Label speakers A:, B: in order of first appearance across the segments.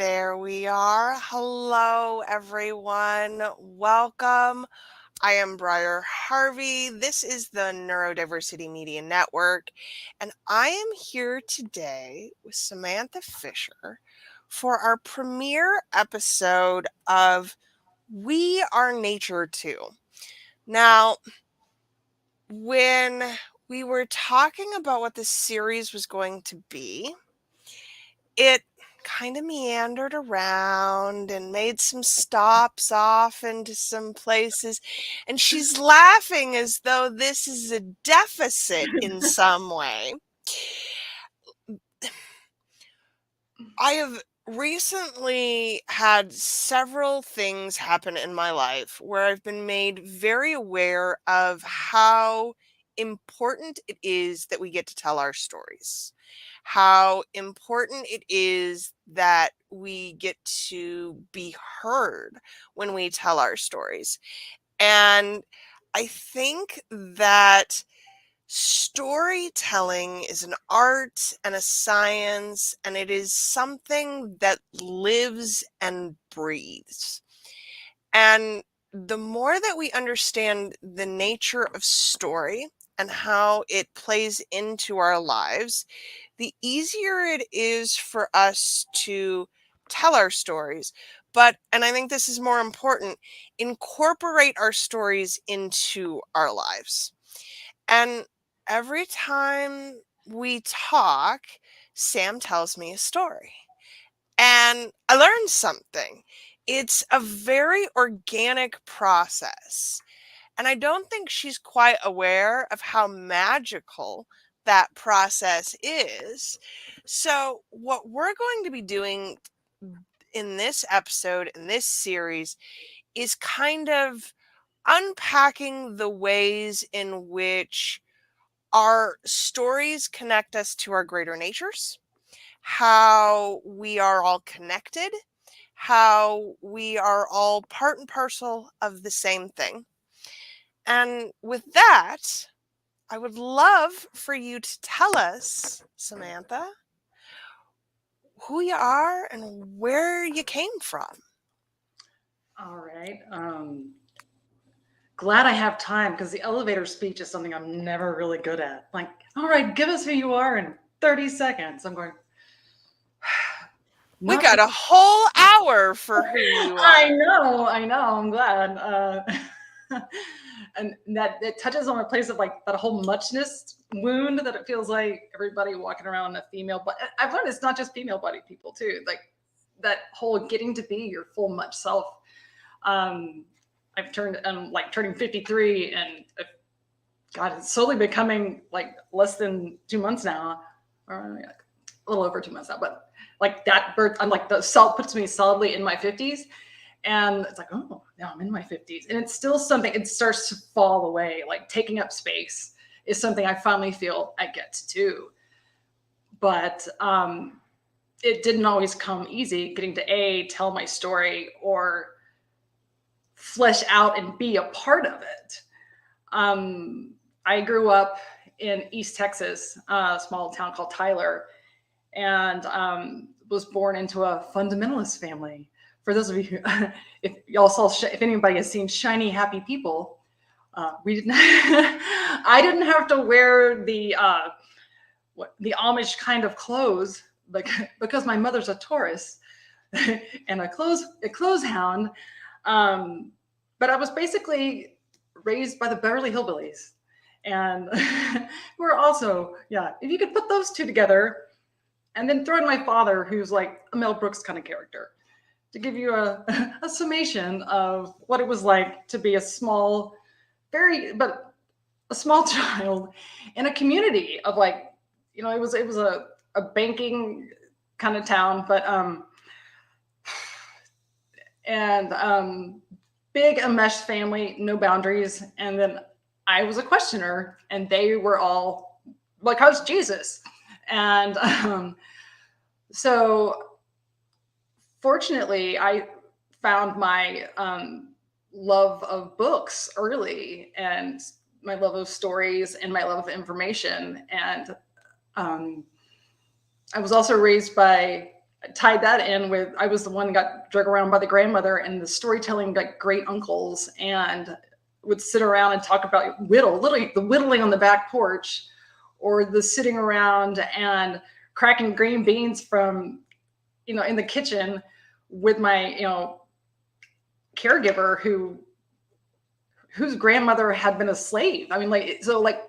A: There we are. Hello, everyone. Welcome. I am Briar Harvey. This is the Neurodiversity Media Network, and I am here today with Samantha Fischer for our premiere episode of We Are Nature Too. Now, when we were talking about what this series was going to be, it kind of meandered around and made some stops off into some places. And she's laughing as though this is a deficit in some way. I have recently had several things happen in my life where I've been made very aware of how important it is that we get to tell our stories, how important it is that we get to be heard when we tell our stories. And I think that storytelling is an art and a science, and it is something that lives and breathes. And the more that we understand the nature of story and how it plays into our lives, the easier it is for us to tell our stories. But, and I think this is more important, incorporate our stories into our lives. And every time we talk, Sam tells me a story. And I learned something. It's a very organic process. And I don't think she's quite aware of how magical that process is. So, what we're going to be doing in this episode, in this series, is kind of unpacking the ways in which our stories connect us to our greater natures, how we are all connected, how we are all part and parcel of the same thing. And with that, I would love for you to tell us, Samantha, who you are and where you came from.
B: All right. Glad I have time because the elevator speech is something I'm never really good at. Like, all right, give us who you are in 30 seconds. I'm going,
A: We
B: not
A: got a whole hour for who you
B: I
A: are.
B: know, I'm glad. And that it touches on a place of like that whole muchness wound that it feels like everybody walking around a female, but I've learned it's not just female body people too. Like that whole getting to be your full much self. I'm turning 53 and God, it's slowly becoming like less than 2 months now, or yeah, a little over 2 months now, but like that birth, I'm like the self puts me solidly in my 50s. And it's like, oh, now I'm in my 50s. And it's still something, it starts to fall away. Like taking up space is something I finally feel I get to do. But it didn't always come easy getting to tell my story or flesh out and be a part of it. I grew up in East Texas, a small town called Tyler, and was born into a fundamentalist family. For those of you who, if y'all saw, if anybody has seen Shiny Happy People, we didn't. I didn't have to wear the Amish kind of clothes, because my mother's a Taurus and a clothes hound. But I was basically raised by the Beverly Hillbillies, and we're also, yeah. If you could put those two together, and then throw in my father, who's like a Mel Brooks kind of character, to give you a summation of what it was like to be a small child in a community of like, it was a banking kind of town, but big enmeshed family, no boundaries. And then I was a questioner, and they were all like, how's Jesus? And so fortunately, I found my love of books early, and my love of stories, and my love of information. And I was also raised by tied that in with, I was the one that got drug around by the grandmother and the storytelling, like great uncles, and would sit around and talk about literally the whittling on the back porch, or the sitting around and cracking green beans from, in the kitchen with my, caregiver whose grandmother had been a slave. I mean, like, so like,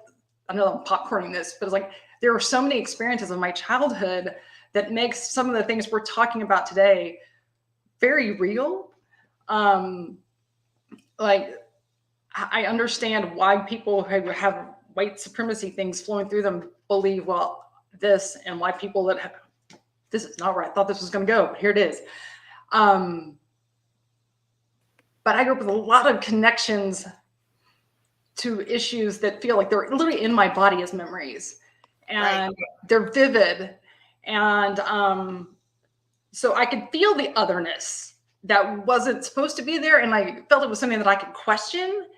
B: I know I'm popcorning this, but it's like, there are so many experiences of my childhood that makes some of the things we're talking about today very real. Like, I understand why people who have white supremacy things flowing through them believe, well, this, and why people that have, this is not where I thought this was going to go, but here it is. But I grew up with a lot of connections to issues that feel like they're literally in my body as memories, and
A: Right.
B: they're vivid. And so I could feel the otherness that wasn't supposed to be there. And I felt it was something that I could question.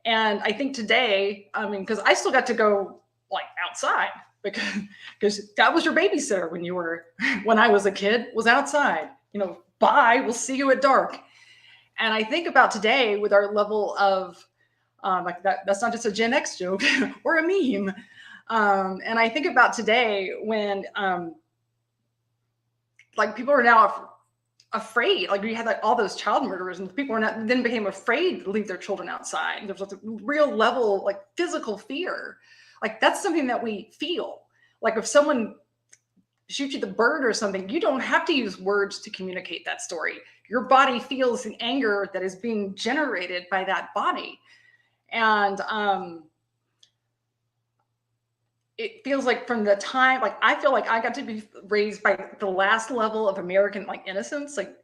B: And I think today, I mean, because I still got to go like outside, because that was your babysitter when I was a kid, was outside, bye, we'll see you at dark. And I think about today with our level of, like that's not just a Gen X joke or a meme. And I think about today when, like, people are now afraid. Like, we had like all those child murderers, and people then became afraid to leave their children outside. There's a real level, like, physical fear. Like, that's something that we feel. Like, if someone shoots you the bird or something, you don't have to use words to communicate that story. Your body feels the anger that is being generated by that body. And it feels like from the time, like, I feel like I got to be raised by the last level of American, like, innocence. Like,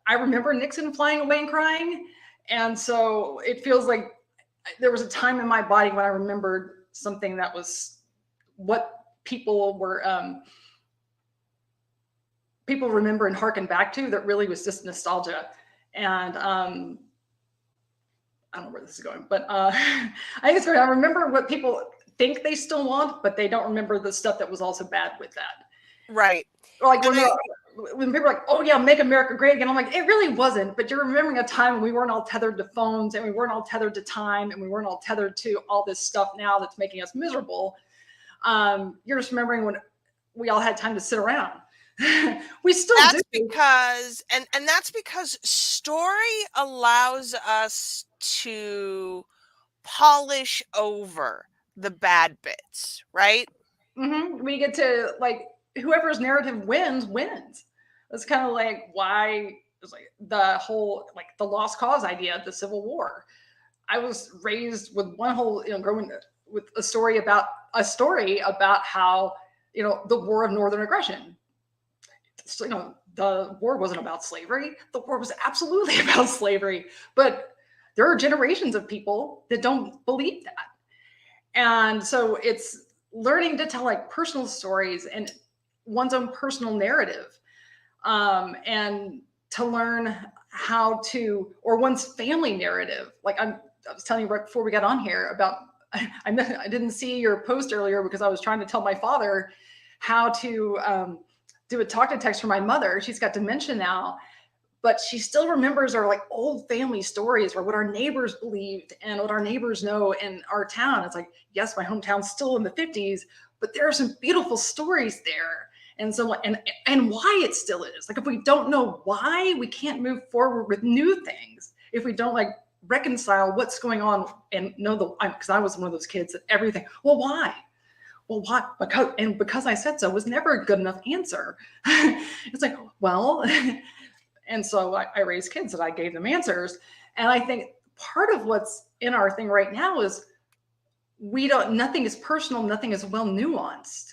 B: I remember Nixon flying away and crying. And so it feels like there was a time in my body when I remembered something that was what people remember and harken back to, that really was just nostalgia. And I don't know where this is going, but I think it's great. I remember what people think they still want, but they don't remember the stuff that was also bad with that.
A: Right.
B: Or like
A: And
B: when people are like, oh yeah, make America great again. I'm like, it really wasn't, but you're remembering a time when we weren't all tethered to phones, and we weren't all tethered to time, and we weren't all tethered to all this stuff now that's making us miserable. You're just remembering when we all had time to sit around. We still
A: that's
B: do.
A: because and that's because story allows us to polish over the bad bits, right?
B: Mm-hmm. We get to, like, whoever's narrative wins. That's kind of like why it's like the whole, like, the lost cause idea of the Civil War. I was raised with one whole, growing with a story about how, the war of Northern aggression. So, the war wasn't about slavery. The war was absolutely about slavery. But there are generations of people that don't believe that. And so it's learning to tell, like, personal stories and one's own personal narrative, and to learn how to, or one's family narrative. Like, I was telling you right before we got on here about, I didn't see your post earlier because I was trying to tell my father how to do a talk to text for my mother. She's got dementia now, but she still remembers our, like, old family stories, or what our neighbors believed and what our neighbors know in our town. It's like, yes, my hometown's still in the 50s, but there are some beautiful stories there. And so, and why it still is. Like, if we don't know why, we can't move forward with new things. If we don't, like, reconcile what's going on and know because I was one of those kids that everything, well, why? Well, what? Because I said so was never a good enough answer. It's like, well, and so I raised kids that I gave them answers. And I think part of what's in our thing right now is nothing is personal, nothing is well nuanced.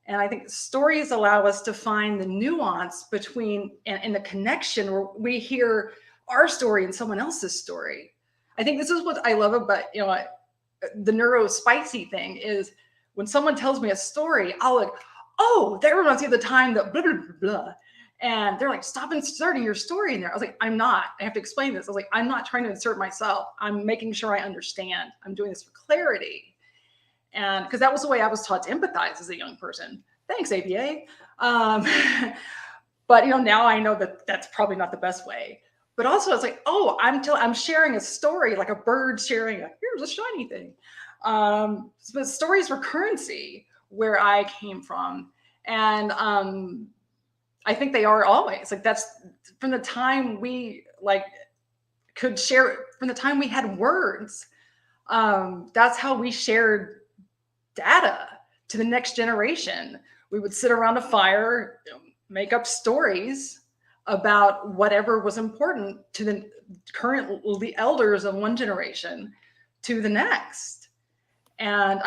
B: And I think stories allow us to find the nuance between, and the connection where we hear our story and someone else's story. I think this is what I love about, the neurospicy thing is when someone tells me a story, I'll like, oh, that reminds me of the time that blah, blah, blah, blah. And they're like, stop inserting your story in there. I was like, I have to explain this. I was like, I'm not trying to insert myself. I'm making sure I understand. I'm doing this for clarity. And because that was the way I was taught to empathize as a young person. Thanks, APA. But now I know that that's probably not the best way. But also it's like, oh, I'm sharing a story, like a bird sharing here's a shiny thing. But stories were currency where I came from. And I think they are always like, that's from the time we like could share, from the time we had words. That's how we shared data to the next generation. We would sit around a fire, make up stories about whatever was important to the the elders of one generation to the next. And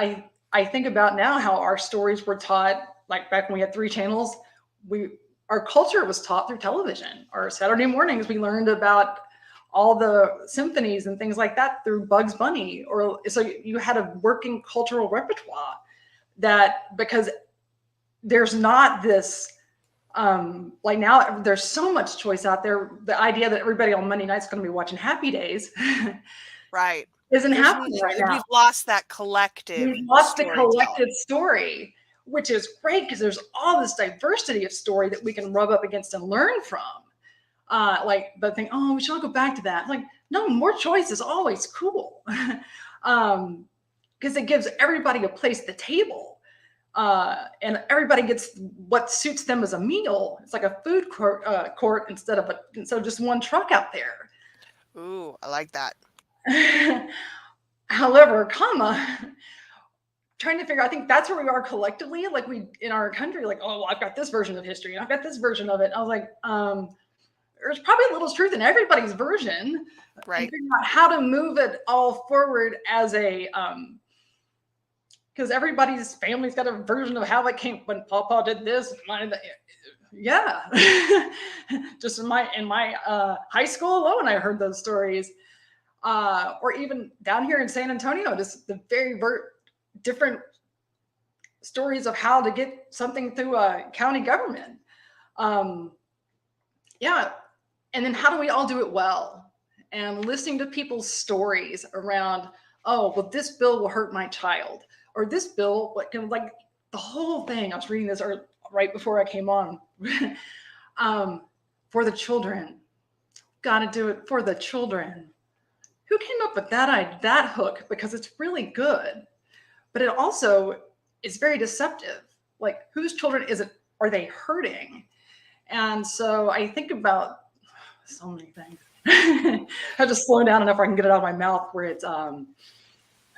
B: I think about now how our stories were taught, like back when we had 3 channels, our culture was taught through television. Our Saturday mornings, we learned about all the symphonies and things like that through Bugs Bunny. Or so you had a working cultural repertoire that, because there's not this, like now there's so much choice out there. The idea that everybody on Monday night's going to be watching Happy Days
A: Right.
B: isn't happening right now.
A: We've lost that collective.
B: We've lost the collective story, which is great because there's all this diversity of story that we can rub up against and learn from. Like the thing, oh, we should all go back to that. Like, no, more choice is always cool. Because it gives everybody a place at the table. And everybody gets what suits them as a meal. It's like a food court instead of just one truck out there.
A: Ooh, I like that.
B: However, trying to figure, I think that's where we are collectively. Like we, in our country, like, oh, well, I've got this version of history and I've got this version of it. I was like, there's probably a little truth in everybody's version.
A: Right.
B: And figuring out how to move it all forward as a, because everybody's family's got a version of how it came when Papa did this. Yeah. Just in my high school alone, I heard those stories. Or even down here in San Antonio, just the very different stories of how to get something through a county government. Yeah. And then how do we all do it well? And listening to people's stories around, oh, well, this bill will hurt my child, or this bill, like the whole thing. I was reading this right before I came on. For the children, got to do it for the children. Who came up with that hook? Because it's really good, but it also is very deceptive. Like, whose children are they hurting? And so I think about so many things. I have to slow down enough where I can get it out of my mouth where it's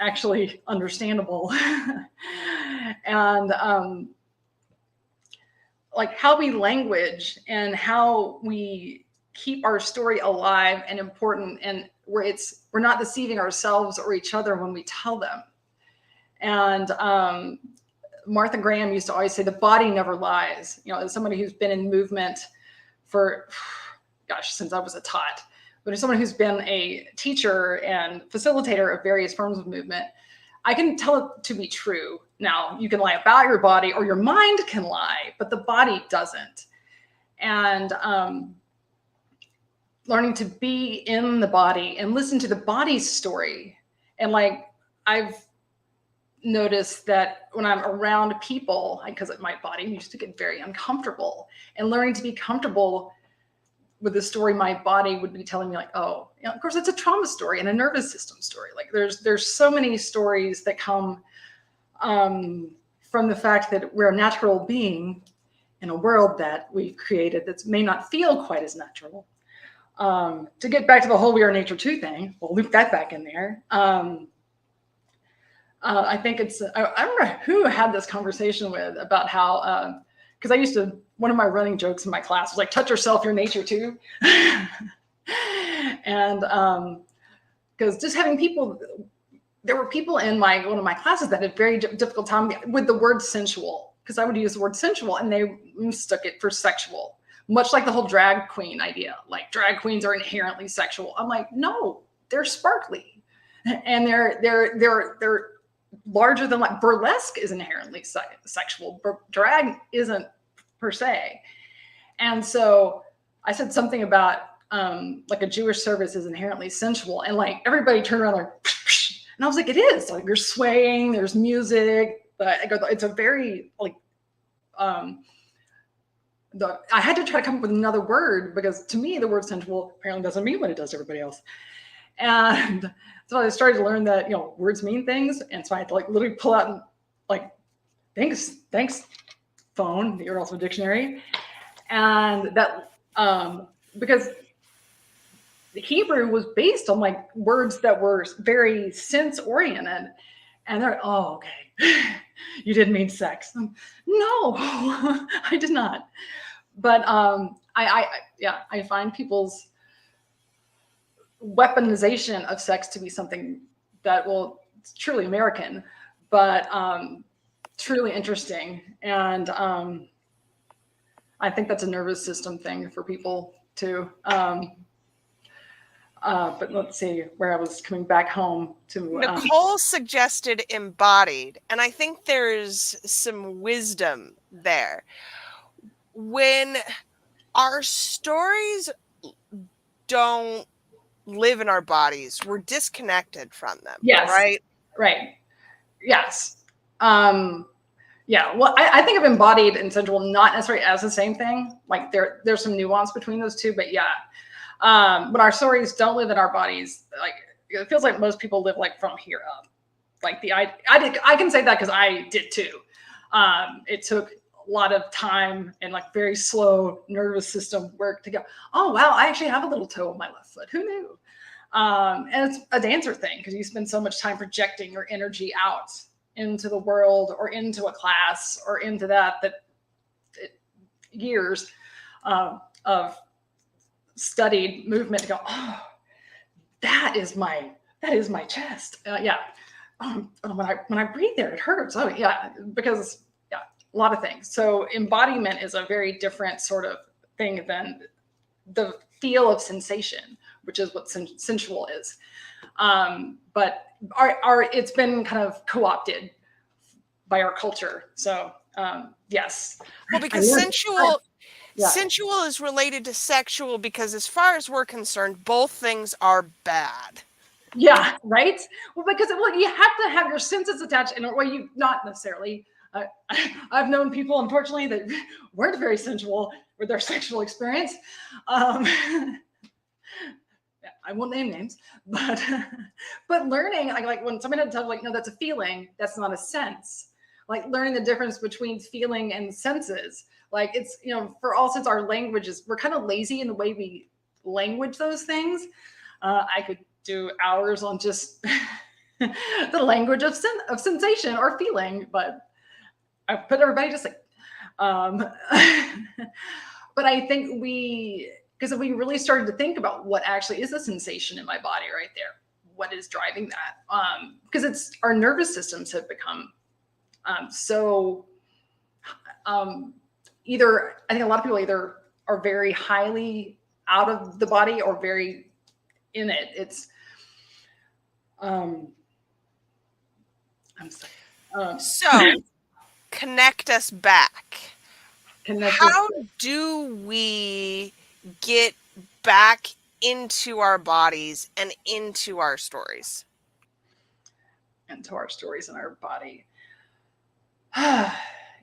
B: actually understandable. And like how we language and how we keep our story alive and important, and where we're not deceiving ourselves or each other when we tell them. And Martha Graham used to always say, the body never lies. As somebody who's been in movement for, since I was a tot, but as someone who's been a teacher and facilitator of various forms of movement, I can tell it to be true. Now, you can lie about your body, or your mind can lie, but the body doesn't. And learning to be in the body and listen to the body's story. And like, I've noticed that when I'm around people, because my body used to get very uncomfortable, and learning to be comfortable with the story my body would be telling me, like, oh, of course it's a trauma story and a nervous system story. Like there's so many stories that come from the fact that we're a natural being in a world that we've created that may not feel quite as natural. To get back to the whole We Are Nature 2 thing, we'll loop that back in there. I think I remember who had this conversation with about how, because one of my running jokes in my class was like, touch yourself, you're nature too. And because just having people, there were people in one of my classes that had a very difficult time with the word sensual, because I would use the word sensual and they mistook it for sexual. Much like the whole drag queen idea, like drag queens are inherently sexual. I'm like, no, they're sparkly, and they're larger than life. Burlesque is inherently sexual, but drag isn't per se. And so I said something about like a Jewish service is inherently sensual, and like everybody turned around like, and I was like, it is. Like, you're swaying, there's music, but I go, it's a very like I had to try to come up with another word, because to me the word sensual apparently doesn't mean what it does to everybody else. And so I started to learn that, words mean things. And so I had to like literally pull out and like, thanks phone, the Universal Dictionary. And that, because the Hebrew was based on like words that were very sense oriented. And they're like, oh, okay. You didn't mean sex. No, I did not. But I find people's weaponization of sex to be something that, well, it's truly American, but truly interesting. And I think that's a nervous system thing for people too. But let's see where I was coming back home to.
A: Nicole suggested embodied, and I think there's some wisdom there. When our stories don't live in our bodies, we're disconnected from them.
B: Yes. Right. Yes. Yeah. Well, I think of embodied and sensual not necessarily as the same thing. Like there's some nuance between those two, but yeah. When our stories don't live in our bodies, like it feels like most people live like from here up. Like I can say that because I did too. It took a lot of time and like very slow nervous system work to go, oh wow, I actually have a little toe on my left foot. Who knew? And it's a dancer thing because you spend so much time projecting your energy out into the world or into a class or into years of studied movement to go, oh, that is my chest. Yeah. When I breathe there, it hurts. Oh yeah, because yeah, a lot of things. So embodiment is a very different sort of thing than the feel of sensation, which is what sensual is. But it's been kind of co-opted by our culture. So yes.
A: Well, because sensual is related to sexual, because as far as we're concerned, both things are bad.
B: Yeah, right? Well, because you have to have your senses attached, and you not necessarily. I've known people, unfortunately, that weren't very sensual with their sexual experience. I won't name names, but learning, like when somebody had to tell, like, no, that's a feeling, that's not a sense. Like learning the difference between feeling and senses. Like it's, for all since our languages, we're kind of lazy in the way we language those things. I could do hours on just the language of sensation or feeling, but I put everybody just like, but I think because if we really started to think about what actually is a sensation in my body right there, what is driving that? Because it's our nervous systems have become either, I think a lot of people either are very highly out of the body or very in it. It's, I'm sorry.
A: So connect us back. How do we get back into our bodies and into our stories?
B: Into our stories and our body.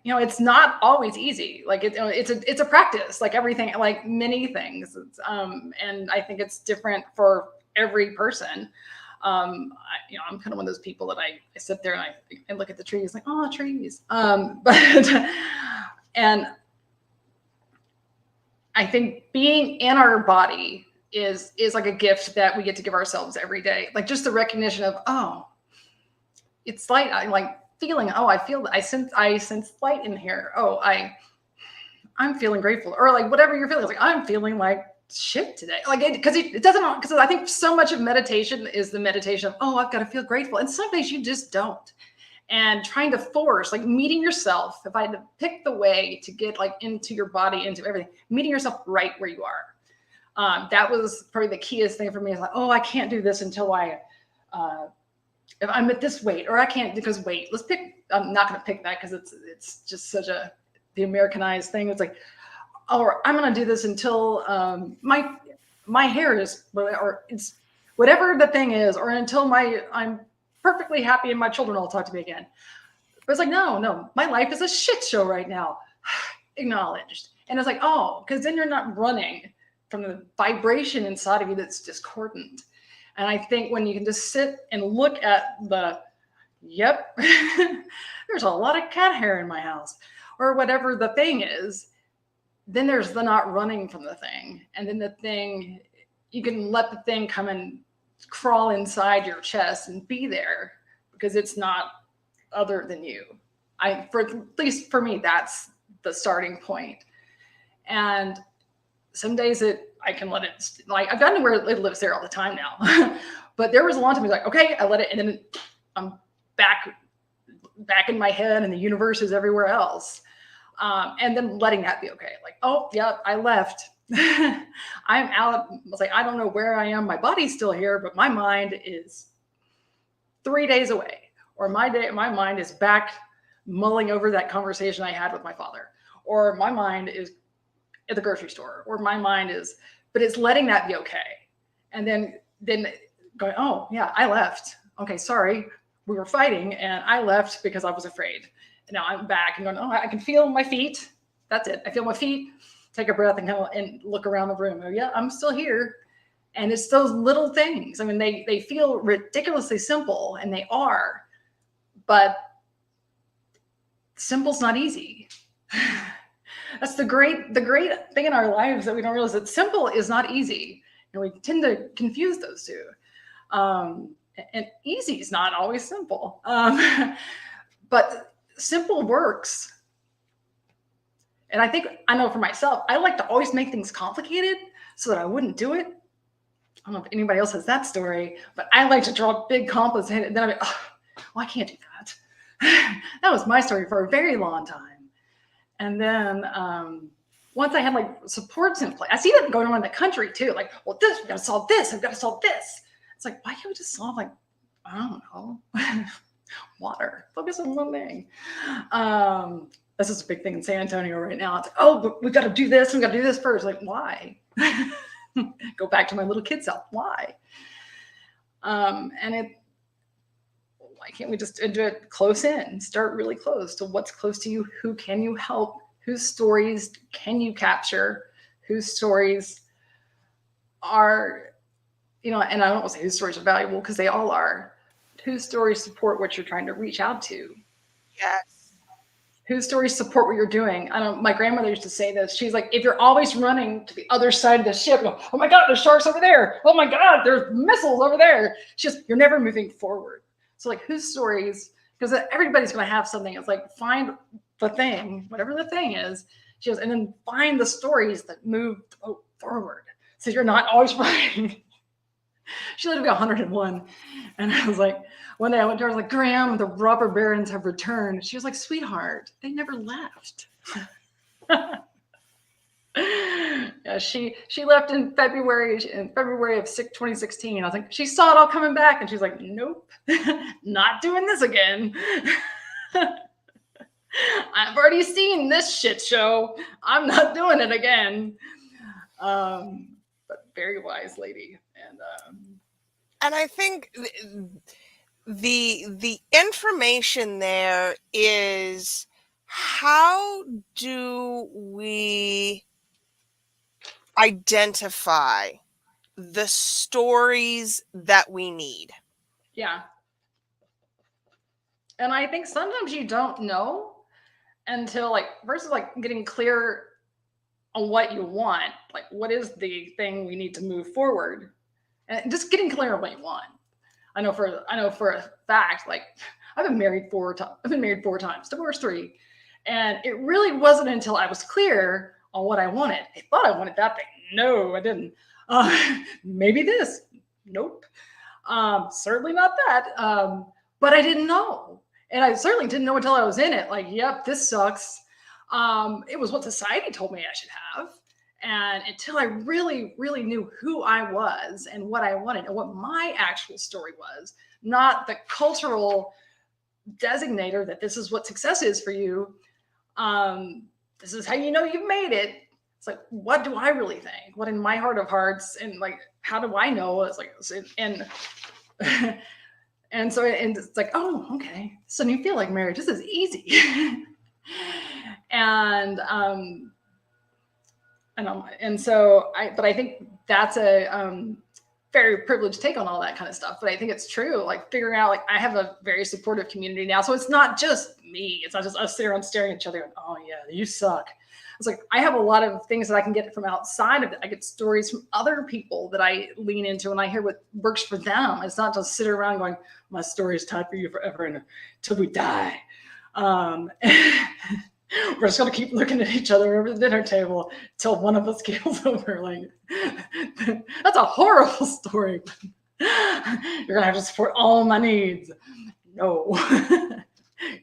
B: It's not always easy. Like it's a practice, like everything, like many things. And I think it's different for every person. I'm kind of one of those people that I sit there and I look at the trees like, oh, trees. And I think being in our body is like a gift that we get to give ourselves every day. Like just the recognition of, oh, it's light. I like feeling, oh, I sense light in here. Oh, I'm feeling grateful, or like whatever you're feeling. It's like, I'm feeling like shit today. Like because it doesn't, because I think so much of meditation is the meditation of, oh, I've got to feel grateful. And some days you just don't. And trying to force, like meeting yourself, if I had to pick the way to get like into your body, into everything, meeting yourself right where you are. That was probably the keyest thing for me. Is like, oh, I can't do this until if I'm at this weight, or I can't, because weight, let's pick, I'm not going to pick that because it's just such the Americanized thing. It's like, or I'm going to do this until my hair is, or it's whatever the thing is, or until I'm perfectly happy and my children all talk to me again. But it's like, no, my life is a shit show right now. Acknowledged. And it's like, oh, because then you're not running from the vibration inside of you that's discordant. And I think when you can just sit and look at the, yep, there's a lot of cat hair in my house, or whatever the thing is, then there's the not running from the thing. And then the thing, you can let the thing come and crawl inside your chest and be there because it's not other than you. For at least for me, that's the starting point. And some days I can let it, like I've gotten to where it lives there all the time now. But there was a long time I was like, okay, I let it, and then I'm back in my head, and the universe is everywhere else. And then letting that be okay. Like, oh, yeah, I left. I'm out. I was like, I don't know where I am. My body's still here, but my mind is 3 days away. Or my mind is back mulling over that conversation I had with my father. Or my mind is at the grocery store. Or my mind is, but it's letting that be okay. And then going, oh, yeah, I left. Okay, sorry. We were fighting, and I left because I was afraid. And now I'm back and going, oh, I can feel my feet. That's it. I feel my feet. Take a breath and look around the room. Oh, yeah, I'm still here. And it's those little things. I mean, they feel ridiculously simple, and they are, but simple's not easy. That's the great thing in our lives that we don't realize, that simple is not easy. And we tend to confuse those two. And easy is not always simple. But simple works. And I know for myself, I like to always make things complicated so that I wouldn't do it. I don't know if anybody else has that story, but I like to draw big complicated, and then I'm like, oh, well, I can't do that. That was my story for a very long time. And then once I had like supports in place, I see that going on in the country too. Like, well, we've got to solve this. I've got to solve this. It's like, why can't we just solve, like, I don't know, water? Focus on one thing. This is a big thing in San Antonio right now. It's like, oh, but we got to do this. We got to do this first. Like, why? Go back to my little kid self. Why? And why can't we just do it close in? Start really close to what's close to you. Who can you help? Whose stories can you capture? Whose stories are, and I don't want to say whose stories are valuable, because they all are. Whose stories support what you're trying to reach out to?
A: Yes.
B: Whose stories support what you're doing? I don't. My grandmother used to say this. She's like, if you're always running to the other side of the ship, go, oh my God, there's sharks over there. Oh my God, there's missiles over there. You're never moving forward. So like, whose stories? Because everybody's going to have something. It's like, find the thing, whatever the thing is. And then find the stories that move forward. So you're not always running. She lived to be 101. And I was like, one day I went to her, I was like, Graham, the robber barons have returned. She was like, sweetheart, they never left. Yeah, she left in February of 2016. I was like, she saw it all coming back. And she's like, nope, not doing this again. I've already seen this shit show. I'm not doing it again. But very wise lady.
A: And I think the information there is, how do we identify the stories that we need?
B: Yeah. And I think sometimes you don't know until versus getting clear on what you want. Like, what is the thing we need to move forward? And just getting clear on what you want. I know for a fact, I've been married 4 times, divorced 3. And it really wasn't until I was clear on what I wanted. I thought I wanted that thing. No, I didn't. Maybe this. Nope. Certainly not that. But I didn't know. And I certainly didn't know until I was in it. Like, yep, this sucks. It was what society told me I should have. And until I really, really knew who I was and what I wanted and what my actual story was, not the cultural designator that this is what success is for you. This is how you know you've made it. It's like, what do I really think? What in my heart of hearts, and how do I know? It's like, and so it's like, oh, okay. So you feel like marriage. This is easy. And And so but I think that's a very privileged take on all that kind of stuff. But I think it's true, like figuring out, like I have a very supportive community now. So it's not just me. It's not just us sitting around staring at each other and, oh yeah, you suck. It's like, I have a lot of things that I can get from outside of it. I get stories from other people that I lean into and I hear what works for them. It's not just sitting around going, my story is tied for you forever and until we die. We're just gonna keep looking at each other over the dinner table until one of us keels over. Like, that's a horrible story. You're gonna have to support all my needs. No.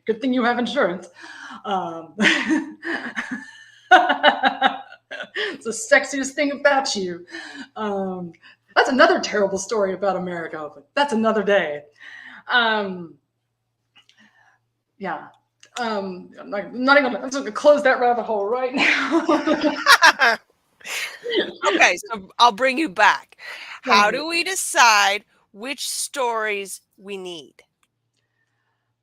B: Good thing you have insurance. It's the sexiest thing about you. That's another terrible story about America, but that's another day. Yeah. I'm not even I'm just gonna close that rabbit hole right now.
A: Okay, so I'll bring you back. How
B: Thank you.
A: do we decide which stories we need?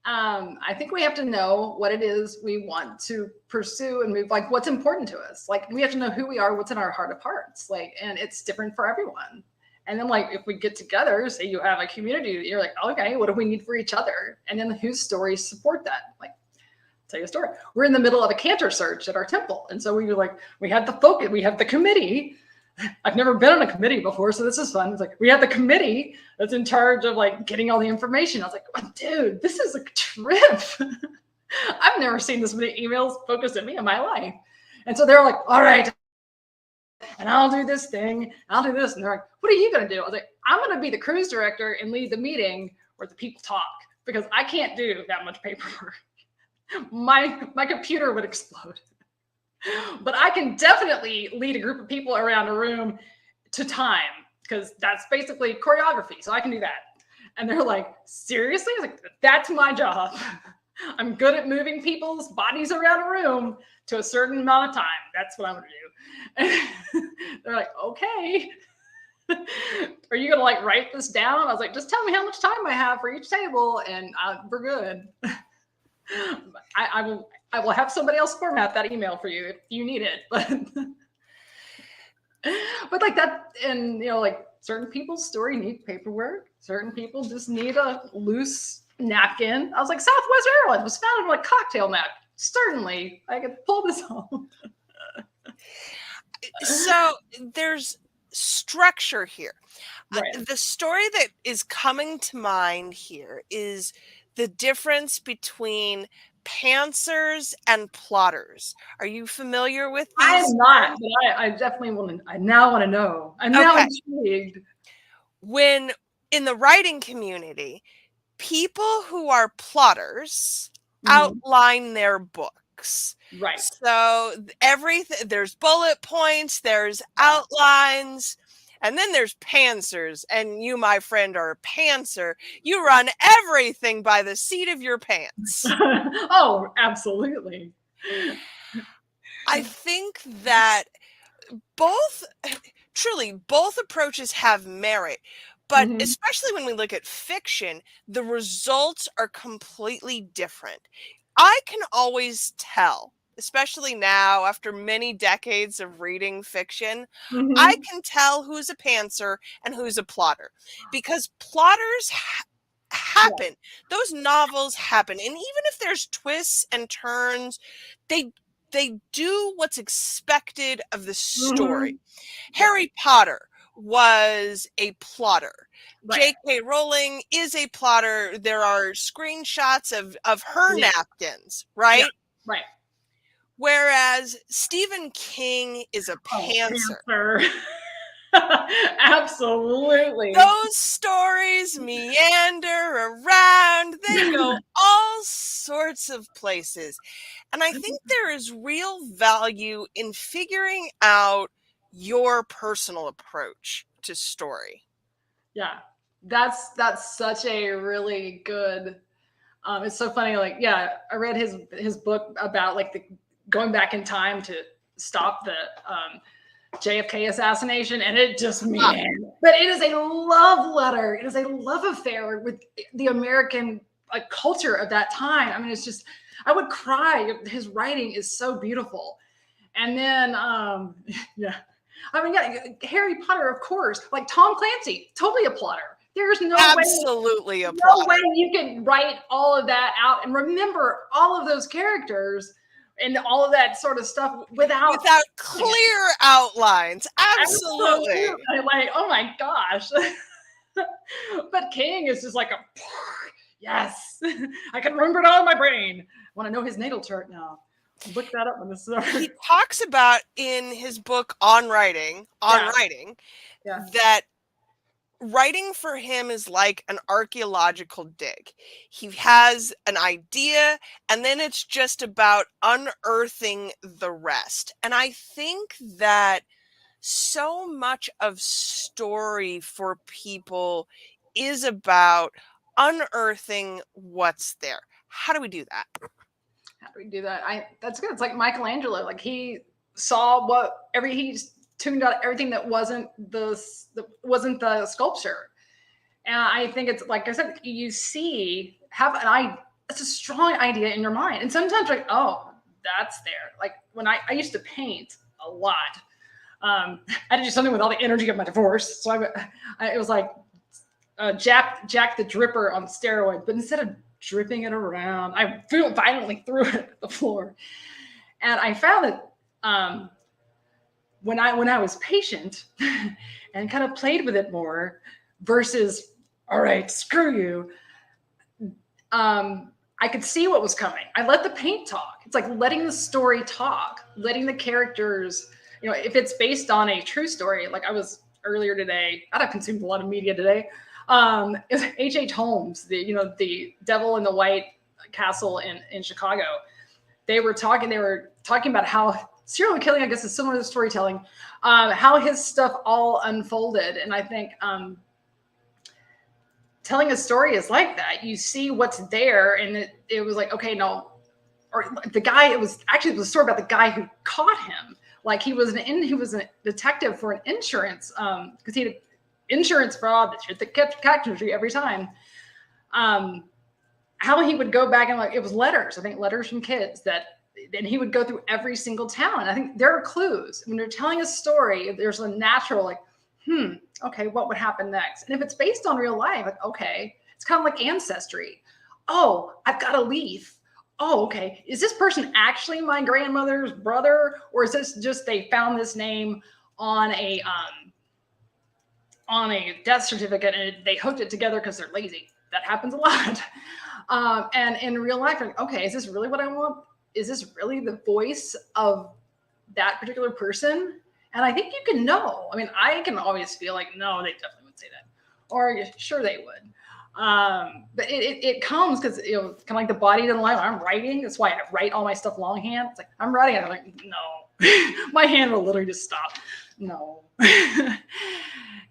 B: I think we have to know what it is we want to pursue and move, like what's important to us. Like we have to know who we are, what's in our heart of hearts. Like, and it's different for everyone. And then like if we get together, say you have a community, you're like, okay, what do we need for each other? And then whose stories support that? Like, tell you a story. We're in the middle of a cantor search at our temple. And so we were like, we had the focus, we have the committee. I've never been on a committee before, so this is fun. It's like, we have the committee that's in charge of like getting all the information. I was like, oh, dude, this is a trip. I've never seen this many emails focused at me in my life. And so they're like, all right, and I'll do this thing, I'll do this. And they're like, what are you going to do? I was like, I'm going to be the cruise director and lead the meeting where the people talk because I can't do that much paperwork. My computer would explode. But I can definitely lead a group of people around a room to time because that's basically choreography. So I can do that. And they're like, seriously? I was like, that's my job. I'm good at moving people's bodies around a room to a certain amount of time. That's what I'm going to do. And they're like, okay. Are you going to like write this down? I was like, just tell me how much time I have for each table and we're good. I will have somebody else format that email for you if you need it. But like that, and you know, like certain people's story need paperwork. Certain people just need a loose napkin. I was like, Southwest Airlines was founded on a cocktail napkin. Certainly, I could pull this off.
A: So there's structure here.
B: Right.
A: The story that is coming to mind here is the difference between pantsers and plotters. Are you familiar with
B: I
A: these
B: am not,
A: terms?
B: but I definitely want to. I now want to know. I'm now
A: Okay.
B: intrigued.
A: When in the writing community, people who are plotters
B: Mhm.
A: outline their books.
B: Right.
A: So everything, there's bullet points, there's outlines, and then there's pantsers. And you, my friend, are a pantser. You run everything by the seat of your pants.
B: Oh, absolutely.
A: I think that both, truly, both approaches have merit. But
B: Mhm.
A: especially when we look at fiction, the results are completely different. I can always tell, especially now after many decades of reading fiction, I
B: Mhm.
A: can tell who's a pantser and who's a plotter because plotters
B: Yeah.
A: happen. Those novels happen. And even if there's twists and turns, they they do what's expected of the story.
B: Mhm. Yeah.
A: Harry Potter was a plotter.
B: Right.
A: J.K. Rowling is a plotter. There are screenshots of her
B: Yeah.
A: napkins,
B: Yeah.
A: right?
B: Right.
A: Whereas Stephen King is a
B: Oh,
A: pantser.
B: pantser. Absolutely.
A: Those stories meander around, they go all sorts of places. And I think there is real value in figuring out your personal approach to story.
B: Yeah. That's such a really good it's so funny, like, yeah, I read his book about like the going back in time to stop the JFK assassination, and it just
A: Ah,
B: man, but it is a love letter. It is a love affair with the American like culture of that time. I mean, it's just I would cry. His writing is so beautiful, And then, yeah, I mean, yeah, Harry Potter, of course, like Tom Clancy, totally a plotter. There's
A: Absolutely a
B: no way
A: plotter.
B: you can write all of that out and remember all of those characters and all of that sort of stuff without
A: clear outlines. Absolutely.
B: like, oh my gosh. But King is just like a yes. I can remember it all in my brain. I want to know his natal chart now. Look that up on this.
A: He talks about in his book on writing,
B: Yeah.
A: that writing for him is like an archaeological dig. He has an idea, and then it's just about unearthing the rest. And I think that so much of story for people is about unearthing what's there. How do we do that?
B: How do we do that? That's good. It's like Michelangelo. Like he saw he tuned out everything that wasn't the sculpture. And I think it's like I said, it's a strong idea in your mind. And sometimes like, oh, that's there. Like when I used to paint a lot. I had to do something with all the energy of my divorce. So it was like Jack the Dripper on steroids, but instead of dripping it around, I violently threw it at the floor. And I found that when I was patient and kind of played with it more versus, all right, screw you, I could see what was coming. I let the paint talk. It's like letting the story talk, letting the characters, if it's based on a true story, like I was earlier today, I've consumed a lot of media today. Is H.H. Holmes, the Devil in the White Castle in Chicago. They were talking about how serial killing, I guess, is similar to storytelling, how his stuff all unfolded. And I think telling a story is like that. You see what's there, and it was like, okay, no, or the guy. It was a story about the guy who caught him. Like he was a detective for an insurance, because he had insurance fraud that kept catching every time. How he would go back and like it was letters. I think letters from kids and he would go through every single town. I think there are clues when you're telling a story. There's a natural like, okay, what would happen next? And if it's based on real life, like okay, it's kind of like ancestry. Oh, I've got a leaf. Oh, okay. Is this person actually my grandmother's brother, or is this just they found this name on a death certificate and they hooked it together because they're lazy? That happens a lot. And in real life, like, okay, is this really what I want? Is this really the voice of that particular person? And I think you can know. I mean, I can always feel like, no, they definitely would say that. Or sure they would. But it comes because, kind of like the body doesn't lie. I'm writing. That's why I write all my stuff longhand. It's like, I'm writing. And I'm like, no. My hand will literally just stop. No. And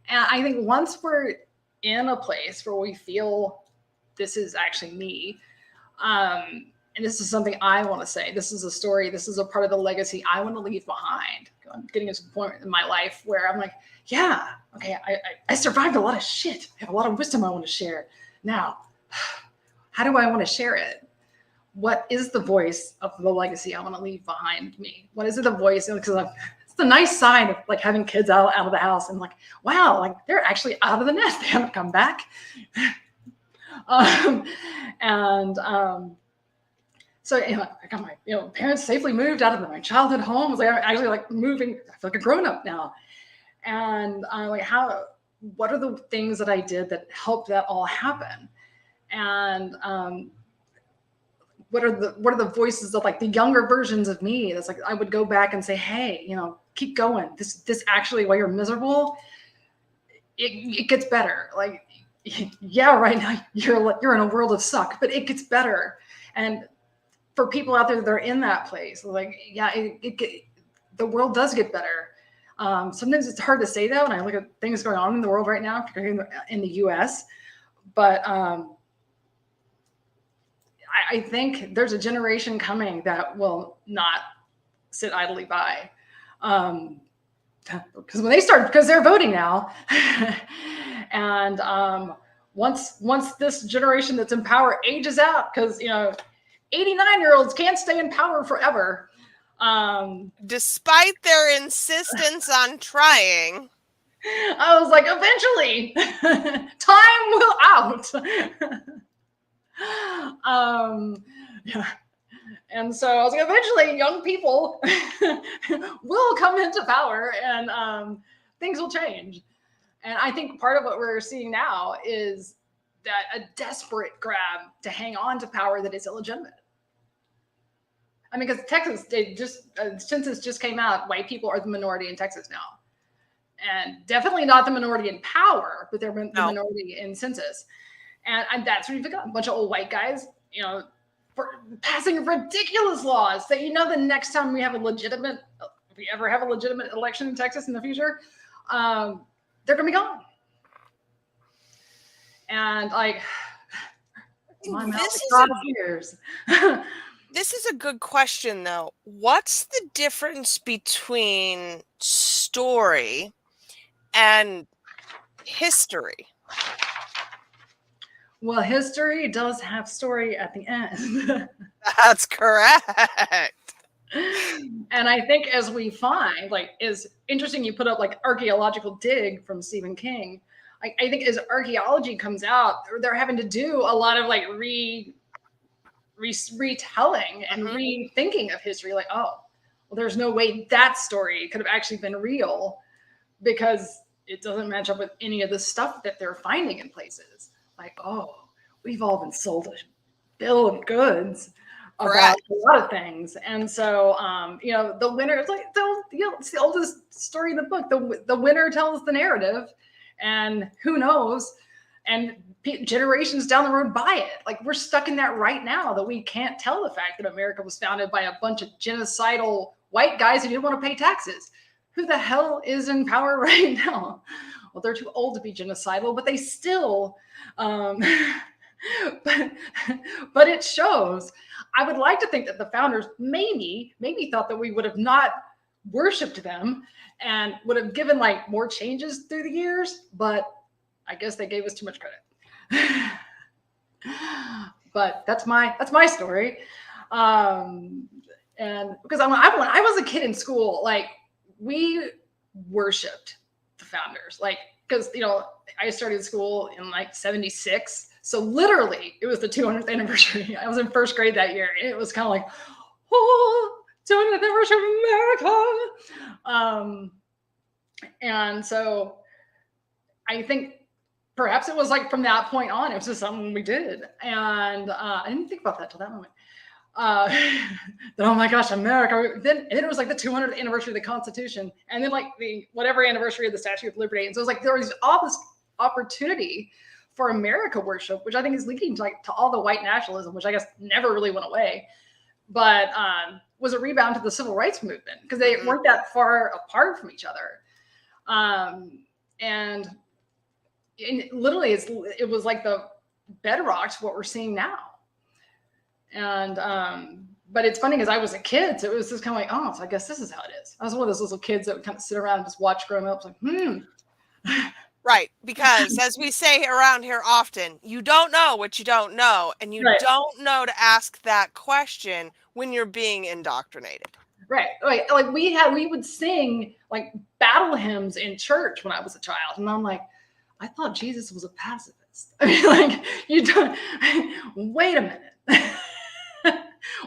B: I think once we're in a place where we feel this is actually me, and this is something I want to say, this is a story, this is a part of the legacy I want to leave behind. I'm getting to a point in my life where I'm like, yeah, okay, I survived a lot of shit. I have a lot of wisdom I want to share. Now, how do I want to share it? What is the voice of the legacy I want to leave behind me? What is it the voice? Because it's the nice sign of like having kids out of the house and like, wow, like they're actually out of the nest. They haven't come back. So, I got my, parents safely moved out of my childhood home. Like I'm actually like moving. I feel like a grown up now. And like what are the things that I did that helped that all happen? And what are the voices of like the younger versions of me? That's like I would go back and say, hey, keep going. This actually, while you're miserable, it gets better. Like, yeah, right now you're in a world of suck, but it gets better. And for people out there that are in that place, like, yeah, the world does get better. Sometimes it's hard to say that when I look at things going on in the world right now, particularly in the US. But I think there's a generation coming that will not sit idly by. Because when because they're voting now. And once this generation that's in power ages out, because 89-year-olds can't stay in power forever.
A: Despite their insistence on trying.
B: I was like, eventually, time will out. Yeah. And so I was like, eventually, young people will come into power, and things will change. And I think part of what we're seeing now is that a desperate grab to hang on to power that is illegitimate. I mean, because Texas, census just came out. White people are the minority in Texas now, and definitely not the minority in power, but they're the minority in census. And that's where you've got a bunch of old white guys, for passing ridiculous laws that, the next time we have if we ever have a legitimate election in Texas in the future, they're going to be gone. And like, my mouth is out of ears.
A: This is a good question, though. What's the difference between story and history?
B: Well, history does have story at the end.
A: That's correct.
B: And I think as we find, is interesting, you put up archaeological dig from Stephen King. I think as archaeology comes out, they're having to do a lot of retelling and rethinking of history. There's no way that story could have actually been real because it doesn't match up with any of the stuff that they're finding in places. We've all been sold a bill of goods about a lot of things. And so, the winner, it's the oldest story in the book. The winner tells the narrative, and who knows, and generations down the road buy it. We're stuck in that right now, that we can't tell the fact that America was founded by a bunch of genocidal white guys who didn't want to pay taxes. Who the hell is in power right now? Well, they're too old to be genocidal, but they still, but it shows. I would like to think that the founders maybe thought that we would have not worshipped them and would have given more changes through the years, but I guess they gave us too much credit. But that's my story. And because when I was a kid in school, we worshipped the founders, because I started school in 76, so literally it was the 200th anniversary. I was in first grade that year, and it was kind of 200th anniversary of America. And so I think perhaps it was from that point on, it was just something we did, and I didn't think about that till that moment. Oh my gosh, America. Then it was the 200th anniversary of the Constitution, and then the whatever anniversary of the Statue of Liberty. And so it was there was all this opportunity for America worship, which I think is leading to all the white nationalism, which I guess never really went away, but was a rebound to the civil rights movement because they weren't that far apart from each other. And literally it was the bedrock to what we're seeing now. And but it's funny because I was a kid, so it was just kind of so I guess this is how it is. I was one of those little kids that would kind of sit around and just watch grown ups
A: Right, because as we say around here often, you don't know what you don't know, and you don't know to ask that question when you're being indoctrinated.
B: Right. We would sing battle hymns in church when I was a child, and I'm I thought Jesus was a pacifist. I mean, you don't. Wait a minute.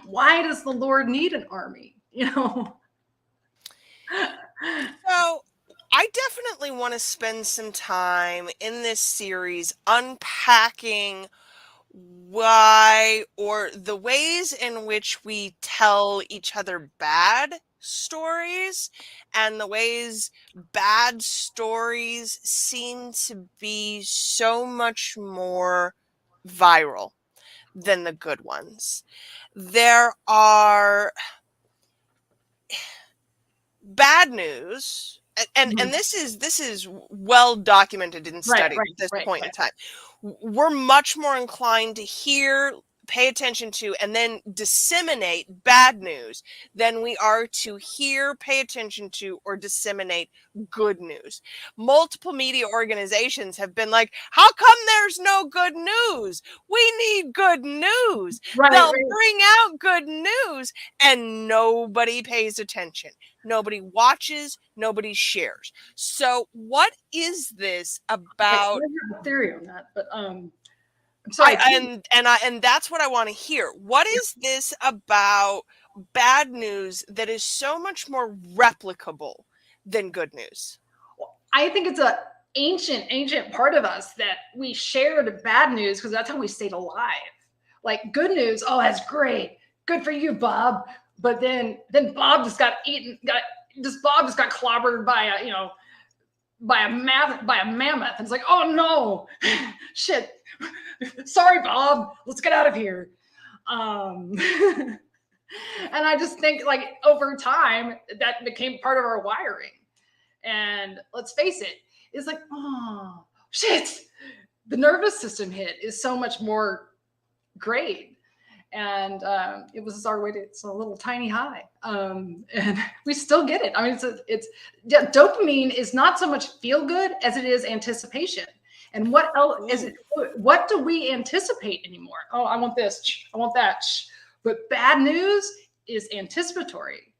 B: Why does the Lord need an army?
A: So I definitely want to spend some time in this series unpacking why, or the ways in which we tell each other bad stories, and the ways bad stories seem to be so much more viral than the good ones. There are bad news, and this is well documented in study at this point in time. We're much more inclined to hear pay attention to, and then disseminate bad news than we are to hear, pay attention to, or disseminate good news. Multiple media organizations have been like, how come there's no good news? We need good news.
B: Right,
A: They'll
B: right.
A: bring out good news, and nobody pays attention. Nobody watches, nobody shares. So what is this
B: Okay,
A: about?
B: I have a theory on that, but I'm sorry.
A: And that's what I want to hear. What is this about bad news that is so much more replicable than good news?
B: I think it's a ancient part of us that we shared bad news because that's how we stayed alive. Like good news, oh, that's great, good for you, Bob. But then Bob just got eaten. Bob just got clobbered by a mammoth. And it's like, oh no, shit. Sorry, Bob. Let's get out of here. And I just think like over time that became part of our wiring. And let's face it, it's like, oh shit. The nervous system hit is so much more great. And it was our way to, it's a little tiny high. And we still get it. I mean, dopamine is not so much feel good as it is anticipation. And what else is it? What do we anticipate anymore? Oh, I want this. I want that. But bad news is anticipatory.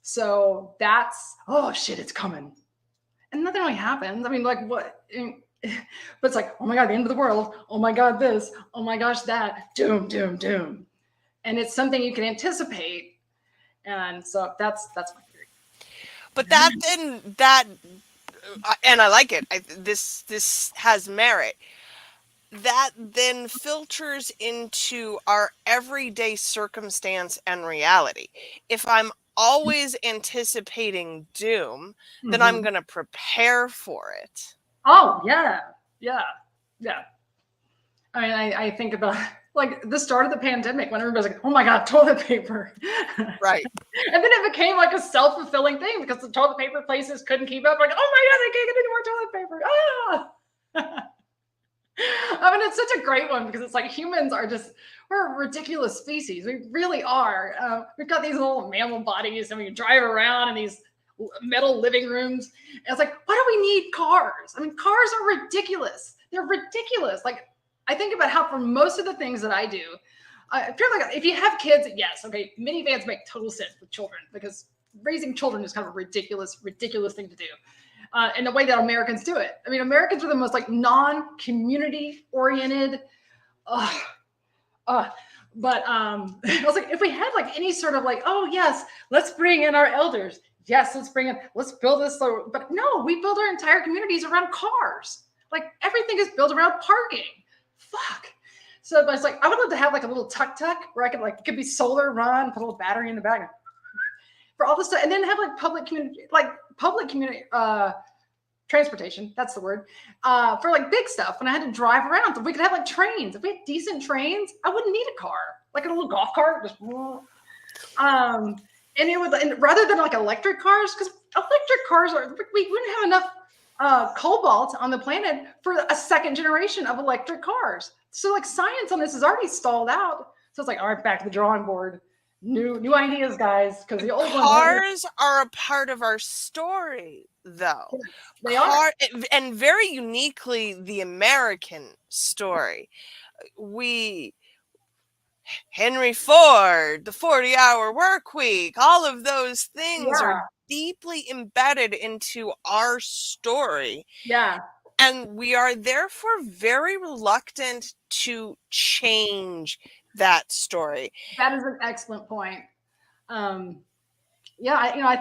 B: So that's, oh shit, it's coming. And nothing really happens. I mean, like what? But it's like, oh my God, the end of the world. Oh my God, this. Oh my gosh, that. Doom, doom, doom. And it's something you can anticipate. And so that's my theory.
A: But and I like it. This has merit. That then filters into our everyday circumstance and reality. If I'm always anticipating doom, then I'm going to prepare for it.
B: Oh, yeah. Yeah. Yeah. I mean, I think about like the start of the pandemic when everybody's like, oh my God, toilet paper.
A: Right.
B: And then it became like a self-fulfilling thing because the toilet paper places couldn't keep up. Like, oh my God, I can't get any more toilet paper. Ah! I mean, it's such a great one because it's like humans are we're a ridiculous species. We really are. We've got these little mammal bodies and we drive around in these metal living rooms. And it's like, why do we need cars? I mean, cars are ridiculous. They're ridiculous. Like, I think about how for most of the things that I do, I feel like if you have kids, yes, okay, minivans make total sense with children because raising children is kind of a ridiculous thing to do. In the way that Americans do it. I mean, Americans are the most like non-community oriented. But I was like, if we had like any sort of like, oh yes, let's bring in our elders. Yes, let's build this. But no, we build our entire communities around cars. Like everything is built around parking. Fuck. So but it's like, I would love to have like a little tuk-tuk where I could like, it could be solar run, put a little battery in the back for all this stuff. And then have like public community transportation. That's the word for like big stuff. When I had to drive around, if we could have like trains, if we had decent trains, I wouldn't need a car, like a little golf cart. Just, and it would, and rather than like electric cars, because electric cars we wouldn't have enough cobalt on the planet for a second generation of electric cars. So like science on this is already stalled out. So it's like, all right, back to the drawing board. New ideas, guys, because the old
A: cars are a part of our story, though.
B: Yes, they are,
A: and very uniquely the American story. Henry Ford, the 40-hour work week, all of those things are deeply embedded into our story.
B: Yeah.
A: And we are therefore very reluctant to change that story.
B: That is an excellent point. I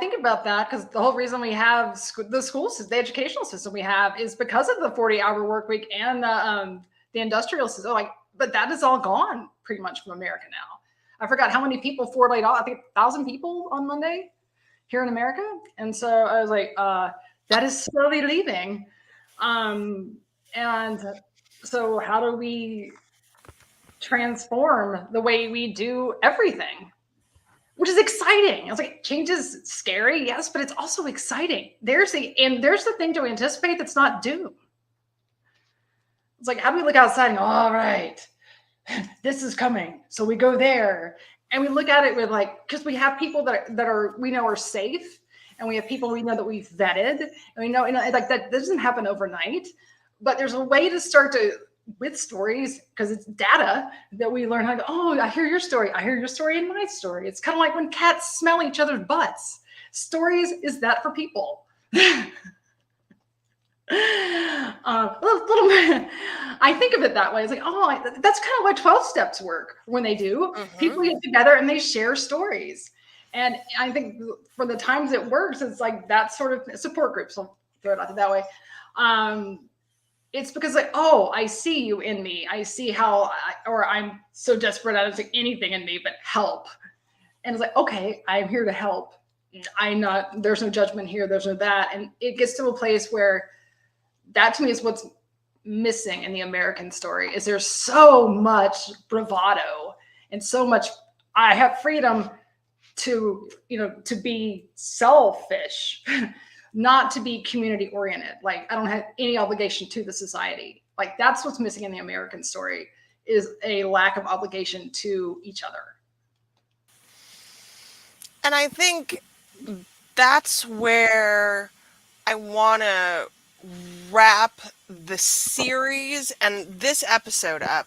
B: think about that because the whole reason we have the school system, the educational system we have, is because of the 40-hour work week and the industrial system. Like, but that is all gone pretty much from America now. I forgot how many people Ford laid off. I think 1,000 people on Monday here in America. And so I was like, that is slowly leaving. And so how do we transform the way we do everything, which is exciting. I was like, change is scary, yes, but it's also exciting. There's the thing to anticipate that's not doom. It's like, how do we look outside and go, all right, this is coming. So we go there and we look at it with like, because we have people that are, we know are safe, and we have people we know that we've vetted, and we know, like that doesn't happen overnight, but there's a way to start to, with stories, because it's data that we learn how to go, oh, I hear your story. I hear your story and my story. It's kind of like when cats smell each other's butts. Stories is that for people. I think of it that way. It's like, oh, that's kind of why 12 steps work when they do. People get together and they share stories. And I think for the times it works, it's like that sort of support group. So throw it out that way. It's because like, oh, I see you in me. I see how, or I'm so desperate. I don't see anything in me but help. And it's like, okay, I'm here to help. There's no judgment here. There's no that. And it gets to a place where that to me is what's missing in the American story, is there's so much bravado and so much, I have freedom to, to be selfish, not to be community oriented. Like I don't have any obligation to the society. Like that's what's missing in the American story, is a lack of obligation to each other.
A: And I think that's where I want to wrap the series and this episode up.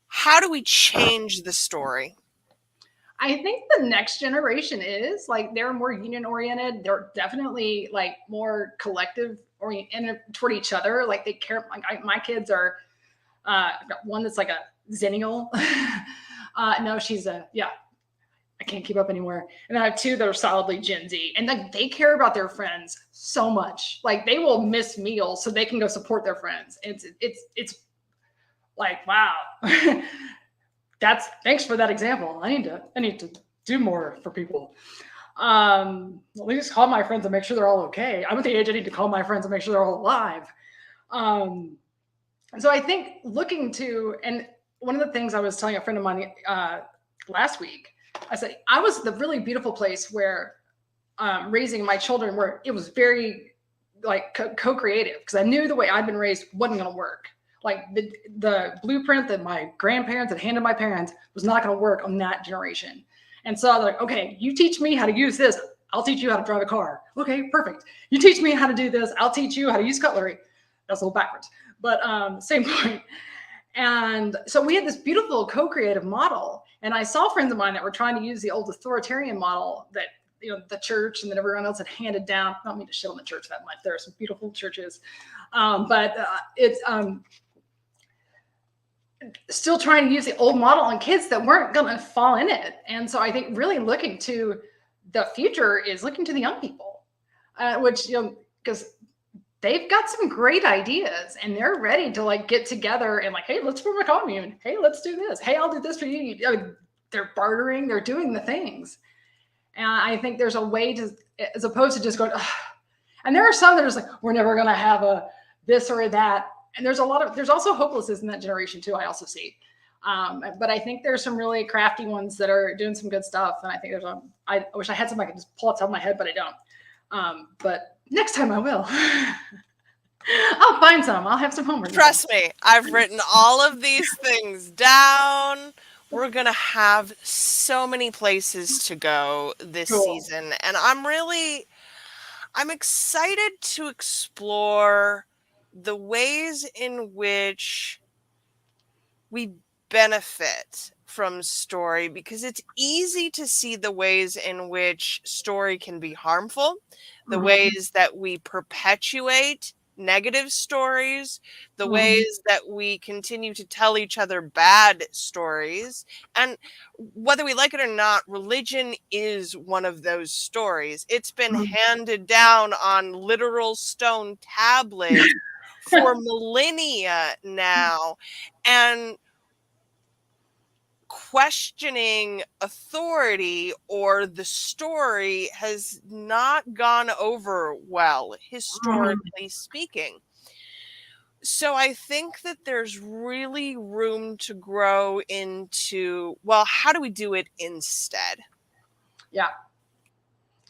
A: How do we change the story?
B: I think the next generation is like, they're more union oriented. They're definitely like more collective oriented toward each other. Like they care. Like my kids are, I've got one that's like a zennial. No, she's I can't keep up anymore. And I have two that are solidly Gen Z, and like they care about their friends so much. Like they will miss meals so they can go support their friends. It's like, wow. Thanks for that example. I need to do more for people. At least call my friends and make sure they're all okay. I'm at the age I need to call my friends and make sure they're all alive. And so I think looking to, and one of the things I was telling a friend of mine last week, I said, I was the really beautiful place where raising my children, where it was very like co-creative, because I knew the way I'd been raised wasn't going to work. Like the blueprint that my grandparents had handed my parents was not going to work on that generation. And so I was like, okay, you teach me how to use this, I'll teach you how to drive a car. Okay, perfect. You teach me how to do this, I'll teach you how to use cutlery. That's a little backwards, but same point. And so we had this beautiful co-creative model. And I saw friends of mine that were trying to use the old authoritarian model that, the church and then everyone else had handed down. I don't mean to shit on the church that much. There are some beautiful churches. But it's still trying to use the old model on kids that weren't going to fall in it. And so I think really looking to the future is looking to the young people, which, because they've got some great ideas and they're ready to like get together and like, hey, let's form a commune. Hey, let's do this. Hey, I'll do this for you. They're bartering, they're doing the things. And I think there's a way to, as opposed to just going, ugh. And there are some that are just like, we're never going to have a this or that. And there's also hopelessness in that generation too, I also see. But I think there's some really crafty ones that are doing some good stuff. And I think I wish I had some I could just pull it out of my head, but I don't. But next time I will. I'll find some. I'll have some homework.
A: Trust me, I've written all of these things down. We're going to have so many places to go this season. And I'm excited to explore the ways in which we benefit from story, because it's easy to see the ways in which story can be harmful, the ways that we perpetuate negative stories, the ways that we continue to tell each other bad stories. And whether we like it or not, religion is one of those stories. It's been handed down on literal stone tablets for millennia now. And questioning authority or the story has not gone over well, historically speaking. So I think that there's really room to grow into, well, how do we do it instead?
B: Yeah.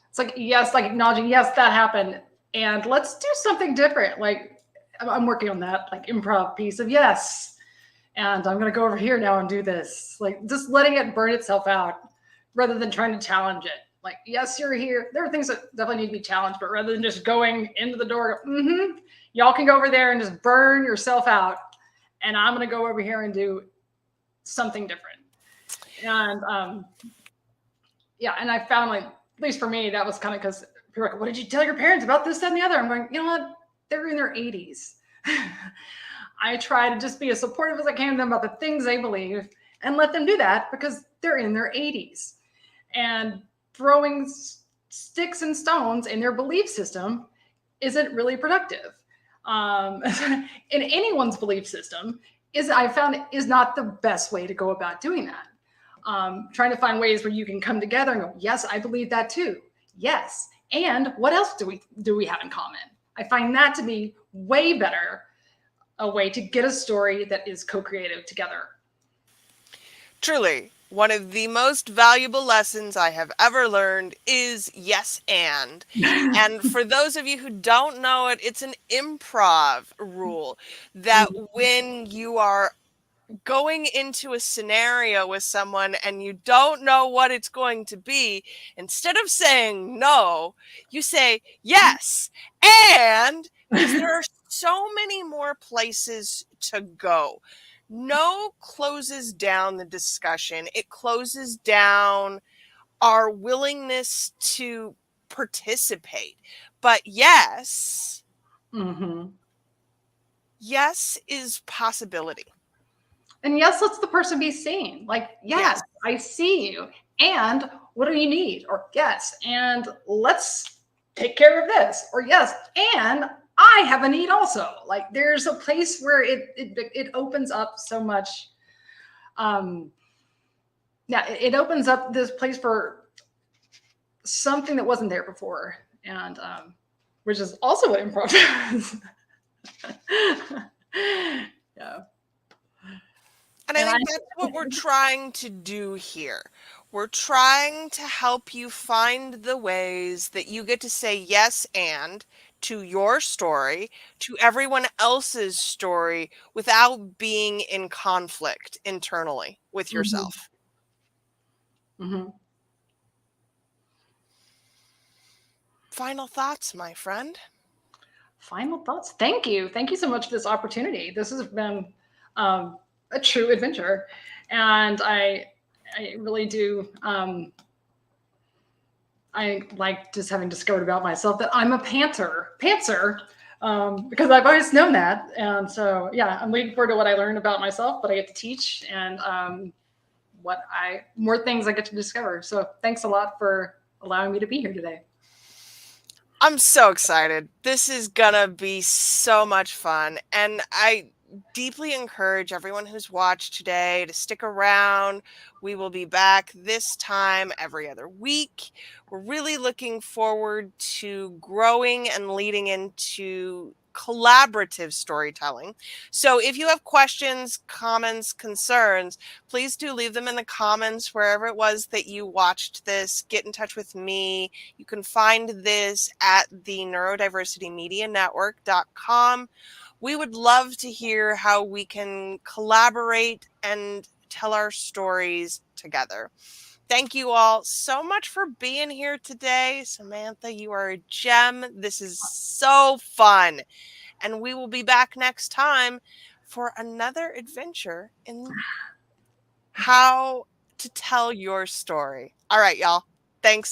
B: It's like, yes, like acknowledging, yes, that happened. And let's do something different. Like I'm working on that, like improv piece of yes. and I'm going to go over here now and do this. Like just letting it burn itself out rather than trying to challenge it. Like, yes, you're here. There are things that definitely need to be challenged, but rather than just going into the door, y'all can go over there and just burn yourself out. And I'm going to go over here and do something different. And yeah, and I found like, at least for me, that was kind of because people are like, what did you tell your parents about this, that, and the other? I'm going, you know what? They're in their 80s. I try to just be as supportive as I can of them about the things they believe and let them do that because they're in their 80s. And throwing sticks and stones in their belief system isn't really productive. In anyone's belief system I found is not the best way to go about doing that. Trying to find ways where you can come together and go, yes, I believe that too. Yes. And what else do we have in common? I find that to be way better, a way to get a story that is co-creative together.
A: Truly, one of the most valuable lessons I have ever learned is yes and. And for those of you who don't know it, it's an improv rule that when you are going into a scenario with someone and you don't know what it's going to be, instead of saying no, you say yes. And because there are so many more places to go. No closes down the discussion. It closes down our willingness to participate. But yes, yes is possibility.
B: And yes, lets the person be seen. Like, yes, I see you. And what do you need? Or yes, and let's take care of this. Or yes, and I have a need also. Like there's a place where it opens up so much. It opens up this place for something that wasn't there before. And which is also what improv does. Yeah.
A: And I think that's what we're trying to do here. We're trying to help you find the ways that you get to say yes and to your story, to everyone else's story, without being in conflict internally with yourself. Final thoughts, my friend?
B: Final thoughts. Thank you. Thank you so much for this opportunity. This has been a true adventure. And I really do. I like just having discovered about myself that I'm a pantser, because I've always known that. And so, yeah, I'm looking forward to what I learned about myself, what I get to teach, and more things I get to discover. So thanks a lot for allowing me to be here today.
A: I'm so excited. This is gonna be so much fun. And I deeply encourage everyone who's watched today to stick around. We will be back this time every other week. We're really looking forward to growing and leading into collaborative storytelling. So if you have questions, comments, concerns, please do leave them in the comments wherever it was that you watched this. Get in touch with me. You can find this at the neurodiversitymedianetwork.com. We would love to hear how we can collaborate and tell our stories together. Thank you all so much for being here today. Samantha, you are a gem. This is so fun. And we will be back next time for another adventure in how to tell your story. All right, y'all. Thanks.